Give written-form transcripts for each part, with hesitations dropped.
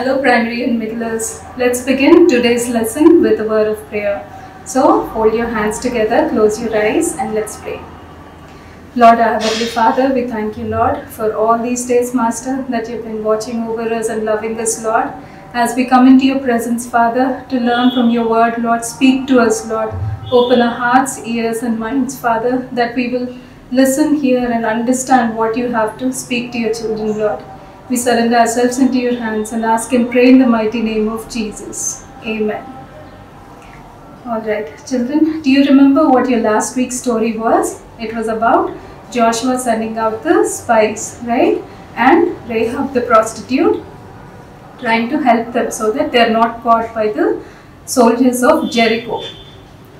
Hello primary and middlers. Let's begin today's lesson with a word of prayer. So hold your hands together, close your eyes and let's pray. Lord our Heavenly Father, we thank you Lord for all these days Master that you've been watching over us and loving us Lord. As we come into your presence Father to learn from your word Lord, speak to us Lord. Open our hearts, ears and minds Father that we will listen, hear and understand what you have to speak to your children Lord. We surrender ourselves into your hands and ask and pray in the mighty name of Jesus. Amen. Alright, children, do you remember what your last week's story was? It was about Joshua sending out the spies, right? And Rahab the prostitute trying to help them so that they are not caught by the soldiers of Jericho.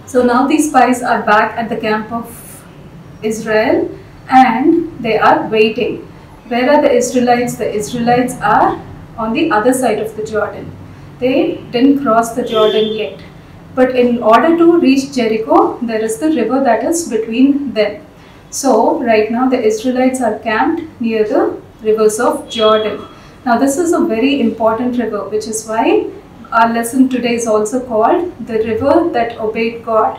So now these spies are back at the camp of Israel and they are waiting. Where are the Israelites? The Israelites are on the other side of the Jordan. They didn't cross the Jordan yet. But in order to reach Jericho, there is the river that is between them. So right now the Israelites are camped near the rivers of Jordan. Now this is a very important river, which is why our lesson today is also called the river that obeyed God.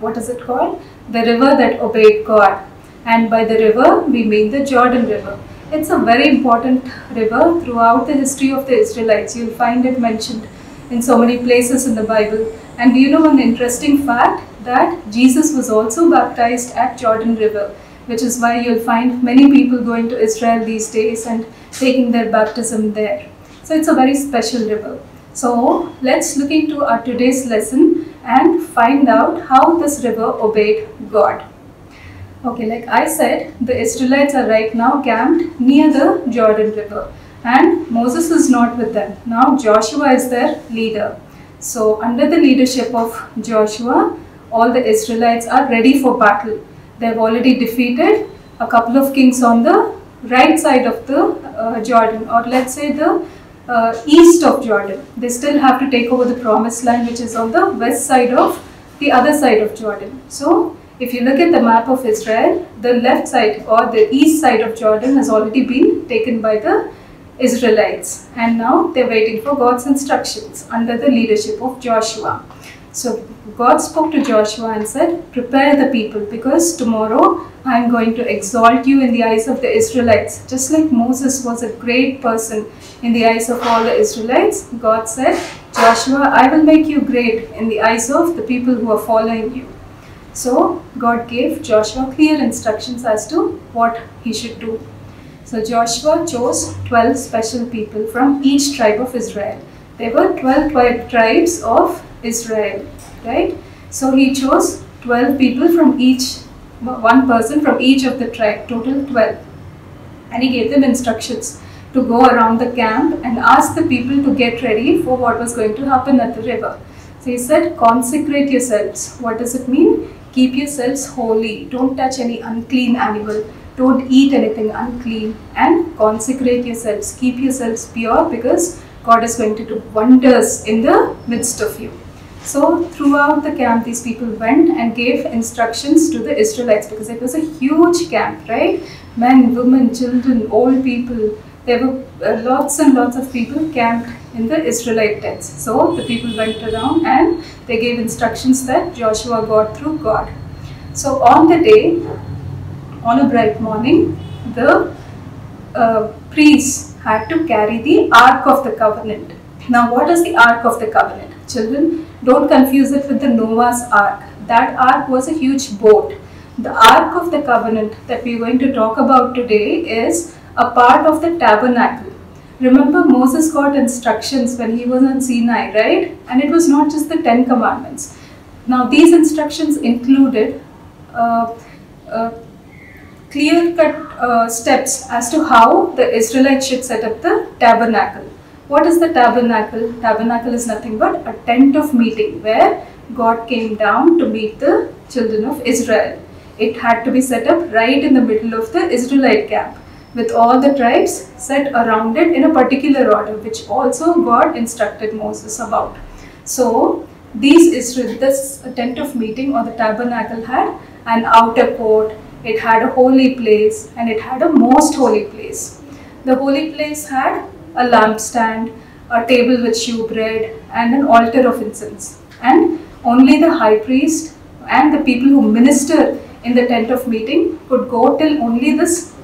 What is it called? The river that obeyed God. And by the river, we mean the Jordan River. It's a very important river throughout the history of the Israelites. You'll find it mentioned in so many places in the Bible. And do you know one interesting fact? That Jesus was also baptized at Jordan River, which is why you'll find many people going to Israel these days and taking their baptism there. So it's a very special river. So let's look into our today's lesson and find out how this river obeyed God. Okay, like I said, the Israelites are right now camped near the Jordan River and Moses is not with them. Now Joshua is their leader. So under the leadership of Joshua, all the Israelites are ready for battle. They have already defeated a couple of kings on the right side of the Jordan, or let's say the east of Jordan. They still have to take over the promised land, which is on the west side of the other side of Jordan. So if you look at the map of Israel, the left side or the east side of Jordan has already been taken by the Israelites, and now they're waiting for God's instructions under the leadership of Joshua. So God spoke to Joshua and said, prepare the people because tomorrow I am going to exalt you in the eyes of the Israelites. Just like Moses was a great person in the eyes of all the Israelites, God said, Joshua, I will make you great in the eyes of the people who are following you. So God gave Joshua clear instructions as to what he should do. So Joshua chose 12 special people from each tribe of Israel. There were 12 tribes of Israel, right? So he chose 12 people from each, one person from each of the tribe, total 12. And he gave them instructions to go around the camp and ask the people to get ready for what was going to happen at the river. So he said, consecrate yourselves. What does it mean? Keep yourselves holy. Don't touch any unclean animal. Don't eat anything unclean. And consecrate yourselves. Keep yourselves pure because God is going to do wonders in the midst of you. So throughout the camp, these people went and gave instructions to the Israelites because it was a huge camp, right? Men, women, children, old people. There were lots and lots of people camped in the Israelite tents. So the people went around and they gave instructions that Joshua got through God. So on the day, on a bright morning, the priests had to carry the Ark of the Covenant. Now what is the Ark of the Covenant? Children, don't confuse it with the Noah's Ark. That Ark was a huge boat. The Ark of the Covenant that we are going to talk about today is a part of the tabernacle. Remember, Moses got instructions when he was on Sinai, right? And it was not just the 10 commandments. Now these instructions included clear-cut steps as to how the Israelites should set up the tabernacle. What is the tabernacle? Tabernacle is nothing but a tent of meeting where God came down to meet the children of Israel. It had to be set up right in the middle of the Israelite camp, with all the tribes set around it in a particular order, which also God instructed Moses about. So this tent of meeting or the tabernacle had an outer court, it had a holy place and it had a most holy place. The holy place had a lampstand, a table with shewbread, and an altar of incense. And only the high priest and the people who minister in the tent of meeting could go till only this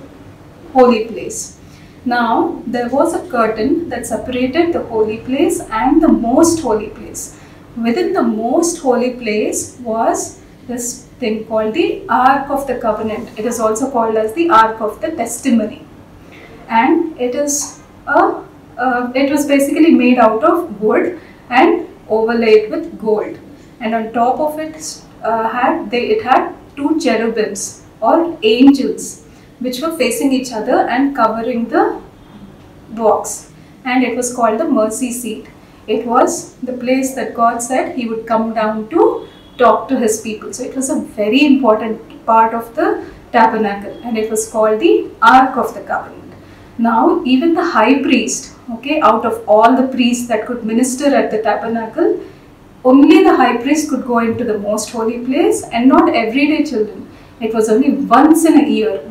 holy place. Now, there was a curtain that separated the holy place and the most holy place. Within the most holy place was this thing called the Ark of the Covenant. It is also called as the Ark of the Testimony. And it was basically made out of wood and overlaid with gold. And on top of it, it had two cherubims or angels, which were facing each other and covering the box. And it was called the mercy seat. It was the place that God said He would come down to talk to His people. So it was a very important part of the tabernacle, and it was called the Ark of the Covenant. Now, even the high priest, out of all the priests that could minister at the tabernacle, only the high priest could go into the most holy place, and not everyday children. It was only once in a year,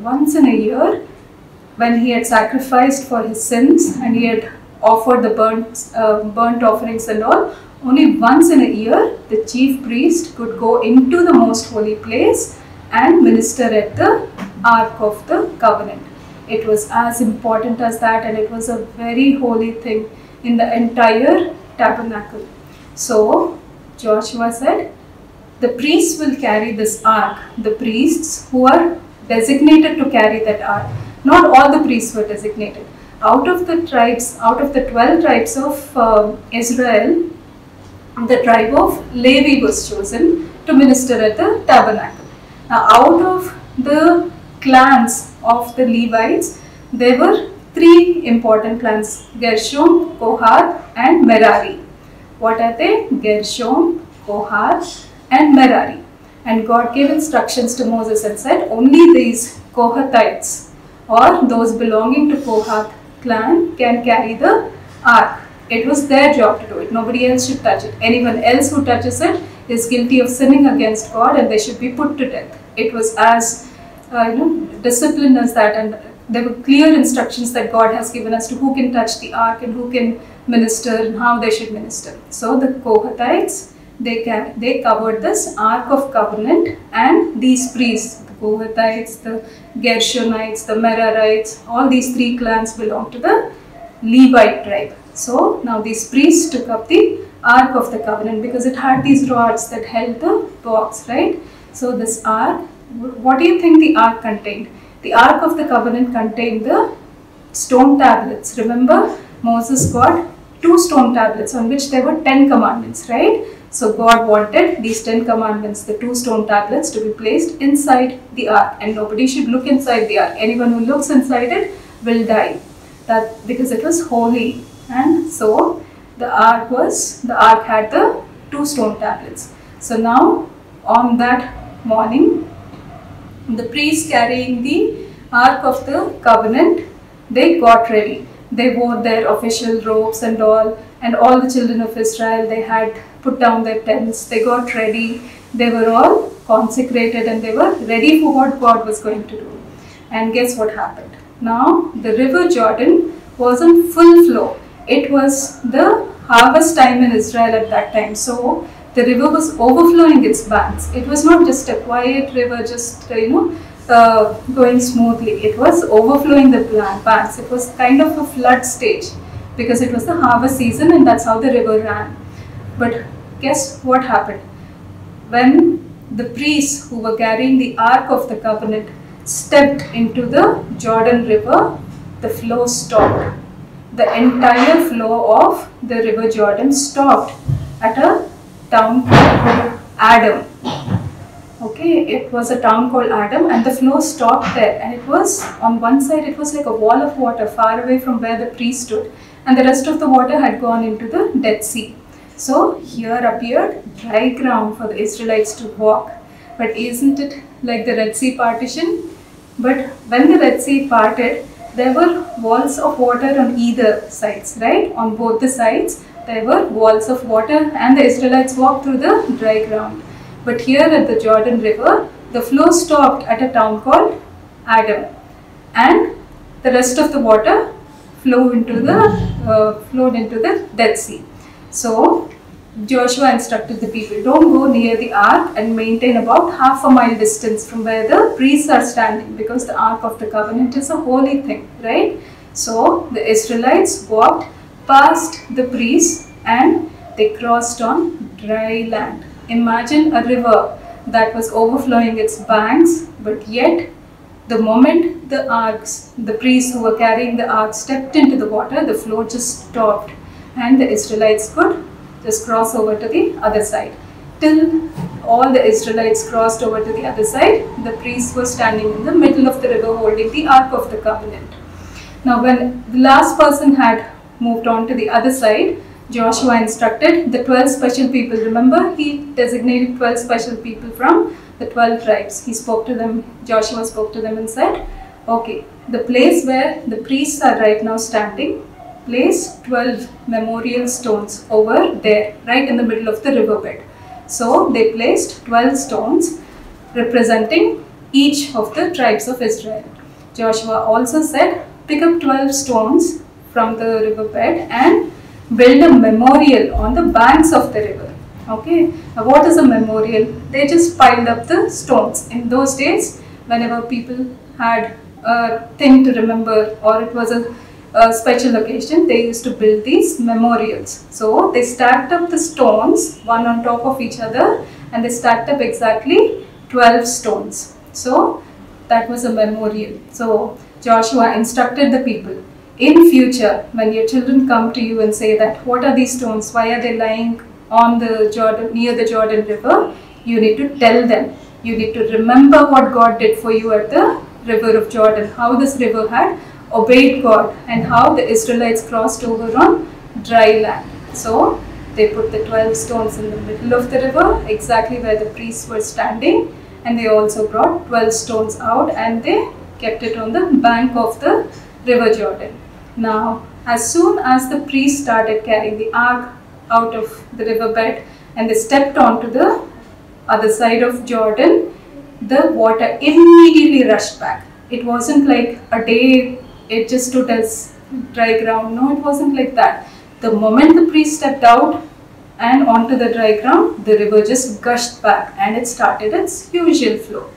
when he had sacrificed for his sins and he had offered the burnt offerings and all. Only once in a year, the chief priest could go into the most holy place and minister at the Ark of the Covenant. It was as important as that, and it was a very holy thing in the entire tabernacle. So Joshua said, the priests will carry this ark, the priests who are designated to carry that ark. Not all the priests were designated. Out of the 12 tribes of Israel, the tribe of Levi was chosen to minister at the tabernacle. Now, out of the clans of the Levites, there were three important clans: Gershom, Kohath, and Merari. What are they? Gershom, Kohath, and Merari. And God gave instructions to Moses and said, only these Kohathites or those belonging to Kohath clan can carry the ark. It was their job to do it. Nobody else should touch it. Anyone else who touches it is guilty of sinning against God, and they should be put to death. It was as disciplined as that, and there were clear instructions that God has given us to who can touch the ark and who can minister and how they should minister. So the Kohathites, they covered this Ark of Covenant, and these priests, the Kohathites, the Gershonites, the Merarites, all these three clans belong to the Levite tribe. So now these priests took up the Ark of the Covenant because it had these rods that held the box, right? So this ark, what do you think the ark contained? The Ark of the Covenant contained the stone tablets. Remember, Moses got 2 stone tablets on which there were 10 commandments, right? So God wanted these 10 commandments, the 2 stone tablets, to be placed inside the ark, and nobody should look inside the ark. Anyone who looks inside it will die. That because it was holy. And so the ark had the 2 stone tablets. So now on that morning, the priests carrying the Ark of the Covenant, they got ready. They wore their official robes and all the children of Israel, they had put down their tents, they got ready, they were all consecrated and they were ready for what God was going to do. And guess what happened? Now the river Jordan was in full flow. It was the harvest time in Israel at that time. So the river was overflowing its banks. It was not just a quiet river, just going smoothly. It was overflowing the banks. It was kind of a flood stage because it was the harvest season, and that's how the river ran. But guess what happened? When the priests who were carrying the Ark of the Covenant stepped into the Jordan River, the flow stopped. The entire flow of the river Jordan stopped at a town called Adam. Okay, it was a town called Adam, and the flow stopped there, and it was on one side, it was like a wall of water far away from where the priest stood, and the rest of the water had gone into the Dead Sea. So here appeared dry ground for the Israelites to walk. But isn't it like the Red Sea partition? But when the Red Sea parted, there were walls of water on either sides, right? On both the sides, there were walls of water, and the Israelites walked through the dry ground. But here at the Jordan River, the flow stopped at a town called Adam, and the rest of the water flowed into the Dead Sea. So Joshua instructed the people, don't go near the ark and maintain about half a mile distance from where the priests are standing, because the ark of the covenant is a holy thing, right? So the Israelites walked past the priests and they crossed on dry land. Imagine a river that was overflowing its banks, but yet the moment the priests who were carrying the ark stepped into the water, the flow just stopped and the Israelites could just cross over to the other side. Till all the Israelites crossed over to the other side, the priests were standing in the middle of the river holding the Ark of the Covenant. Now when the last person had moved on to the other side, Joshua instructed the 12 special people. Remember, he designated 12 special people from the 12 tribes. He spoke to them, Joshua spoke to them and said, okay, the place where the priests are right now standing, place 12 memorial stones over there, right in the middle of the riverbed. So they placed 12 stones representing each of the tribes of Israel. Joshua also said, pick up 12 stones from the riverbed and build a memorial on the banks of the river. Okay, now what is a memorial? They just piled up the stones. In those days, whenever people had a thing to remember or it was a special occasion, they used to build these memorials. So they stacked up the stones one on top of each other and they stacked up exactly 12 stones. So that was a memorial. So Joshua instructed the people, in future when your children come to you and say that what are these stones, why are they lying on the Jordan, near the Jordan River, you need to tell them, you need to remember what God did for you at the river of Jordan, how this river had obeyed God and how the Israelites crossed over on dry land. So they put the 12 stones in the middle of the river, exactly where the priests were standing, and they also brought 12 stones out and they kept it on the bank of the river Jordan. Now, as soon as the priests started carrying the ark out of the riverbed and they stepped onto the other side of Jordan, the water immediately rushed back. It wasn't like a day it just stood as dry ground. No, it wasn't like that. The moment the priest stepped out and onto the dry ground, the river just gushed back and it started its usual flow.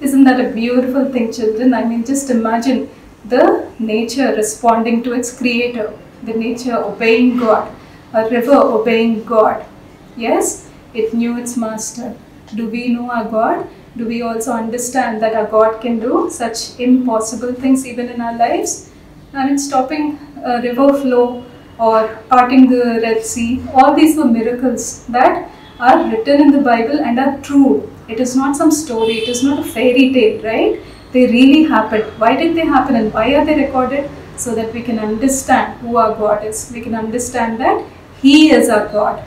Isn't that a beautiful thing, children? I mean, just imagine the nature responding to its creator, the nature obeying God, a river obeying God. Yes, it knew its master. Do we know our God? Do we also understand that our God can do such impossible things even in our lives? I mean, stopping a river flow or parting the Red Sea, all these were miracles that are written in the Bible and are true. It is not some story, it is not a fairy tale, right? They really happened. Why did they happen and why are they recorded? So that we can understand who our God is. We can understand that He is our God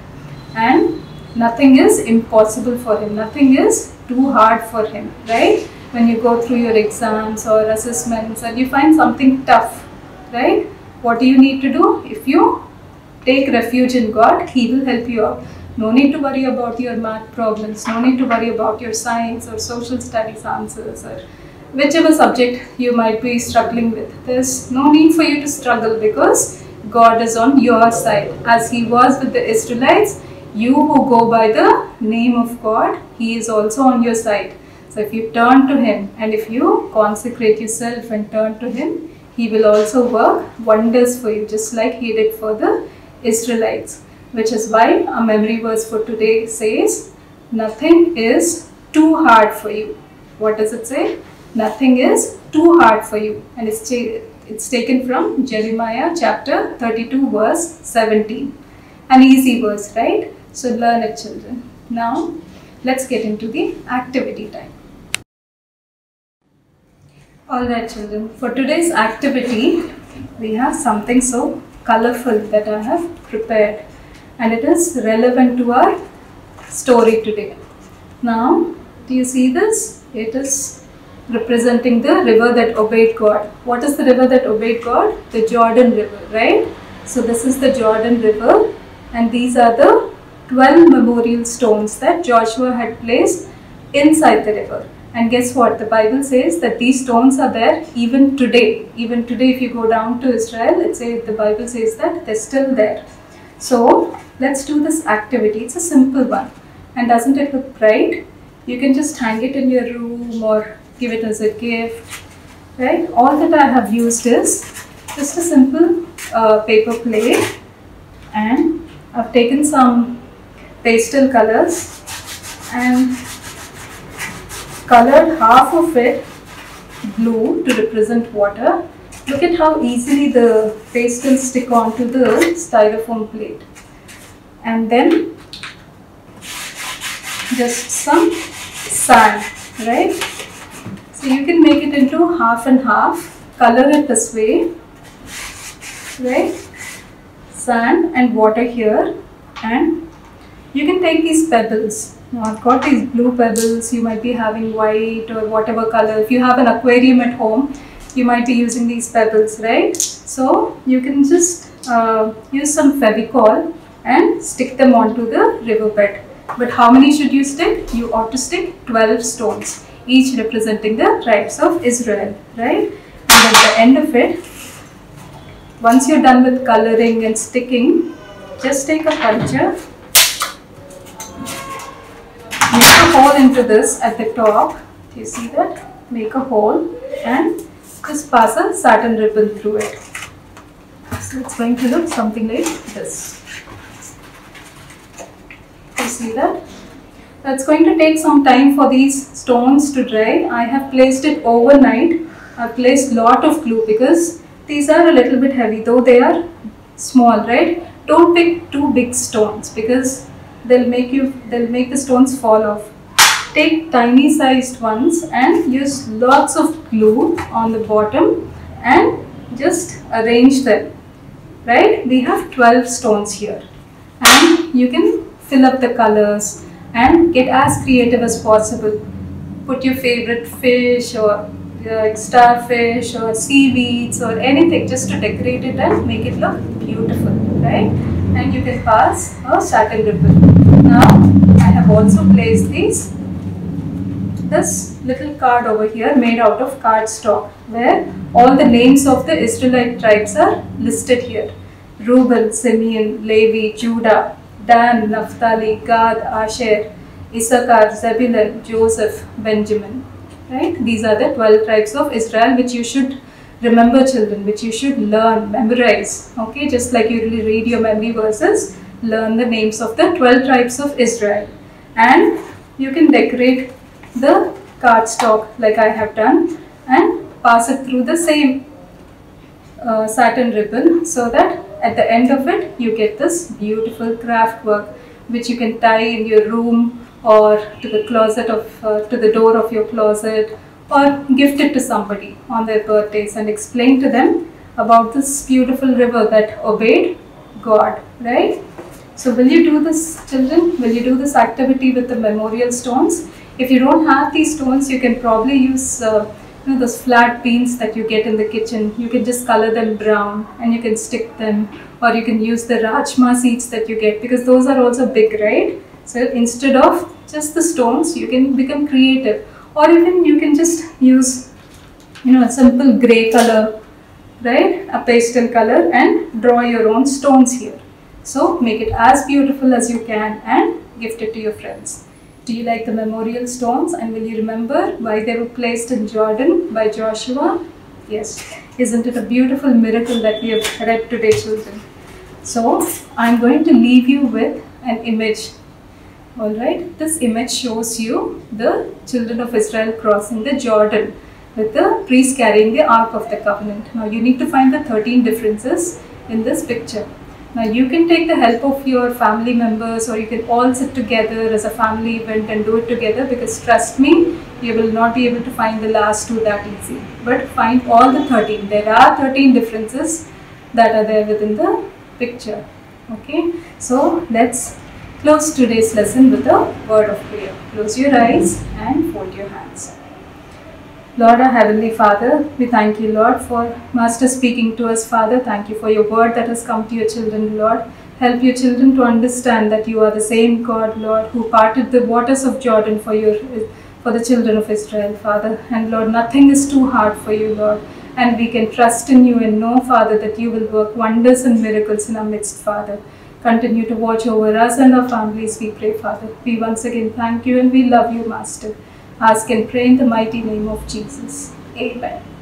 and nothing is impossible for Him. Nothing is too hard for Him, right? When you go through your exams or assessments and you find something tough, right? What do you need to do? If you take refuge in God, He will help you out. No need to worry about your math problems. No need to worry about your science or social studies answers or whichever subject you might be struggling with. There's no need for you to struggle because God is on your side. As He was with the Israelites, you who go by the name of God, He is also on your side. So if you turn to Him and if you consecrate yourself and turn to Him, He will also work wonders for you, just like He did for the Israelites. Which is why our memory verse for today says, nothing is too hard for you. What does it say? Nothing is too hard for you. And it's taken from Jeremiah chapter 32 verse 17. An easy verse, right? So learn it, children. Now, let's get into the activity time. Alright, children. For today's activity, we have something so colorful that I have prepared. And it is relevant to our story today. Now, do you see this? It is representing the river that obeyed God. What is the river that obeyed God? The Jordan River, right? So this is the Jordan River and these are the 12 memorial stones that Joshua had placed inside the river. And guess what? The Bible says that these stones are there even today. Even today, if you go down to Israel, the Bible says that they're still there. So let's do this activity. It's a simple one. And doesn't it look bright? You can just hang it in your room or give it as a gift. Right? All that I have used is just a simple paper plate, and I've taken some pastel colors and colored half of it blue to represent water. Look at how easily the pastels stick onto the styrofoam plate. And then just some sand, right? So you can make it into half and half, color it this way, right? Sand and water here, and you can take these pebbles. Now I've got these blue pebbles, you might be having white or whatever color. If you have an aquarium at home, you might be using these pebbles, right? So you can just use some Fevicol and stick them onto the riverbed. But how many should you stick? You ought to stick 12 stones, each representing the tribes of Israel, right? And at the end of it, once you're done with coloring and sticking, just take a puncture, make a hole into this at the top. Do you see that? Make a hole and just pass a satin ribbon through it. So it's going to look something like this. You see that? That's going to take some time for these stones to dry. I have placed it overnight. I've placed lot of glue because these are a little bit heavy, though they are small, right? Don't pick too big stones because they'll make the stones fall off. Take tiny sized ones and use lots of glue on the bottom and just arrange them, right? We have 12 stones here, and you can fill up the colors and get as creative as possible. Put your favorite fish or starfish or seaweeds or anything just to decorate it and make it look beautiful, right? And you can pass a satin ribbon. Now I have also placed this little card over here made out of cardstock, where all the names of the Israelite tribes are listed here. Reuben, Simeon, Levi, Judah, Dan, Naphtali, Gad, Asher, Issachar, Zebulun, Joseph, Benjamin. Right? These are the 12 tribes of Israel which you should remember, children, which you should learn, memorize. Okay, just like you read your memory verses, learn the names of the 12 tribes of Israel. And you can decorate the cardstock like I have done and pass it through the same satin ribbon, so that at the end of it you get this beautiful craft work which you can tie in your room or to the closet of to the door of your closet, or gift it to somebody on their birthdays and explain to them about this beautiful river that obeyed God, right? So will you do this, children? Will you do this activity with the memorial stones? If you don't have these stones, you can probably use those flat beans that you get in the kitchen. You can just color them brown and you can stick them, or you can use the rajma seeds that you get, because those are also big, right? So instead of just the stones, you can become creative, or even you can just use a simple grey color, right, a pastel color, and draw your own stones here. So make it as beautiful as you can and gift it to your friends. Do you like the memorial stones, and will you remember why they were placed in Jordan by Joshua? Yes. Isn't it a beautiful miracle that we have read today, children? So I'm going to leave you with an image. Alright, this image shows you the children of Israel crossing the Jordan with the priest carrying the Ark of the Covenant. Now you need to find the 13 differences in this picture. Now you can take the help of your family members, or you can all sit together as a family event and do it together, because trust me, you will not be able to find the last two that easy. But find all the 13. There are 13 differences that are there within the picture. Okay, so let's close today's lesson with a word of prayer. Close your eyes and fold your hands. Lord, our Heavenly Father, we thank you, Lord, for Master speaking to us, Father. Thank you for your word that has come to your children, Lord. Help your children to understand that you are the same God, Lord, who parted the waters of Jordan for for the children of Israel, Father. And Lord, nothing is too hard for you, Lord. And we can trust in you and know, Father, that you will work wonders and miracles in our midst, Father. Continue to watch over us and our families, we pray, Father. We once again thank you and we love you, Master. Ask and pray in the mighty name of Jesus. Amen.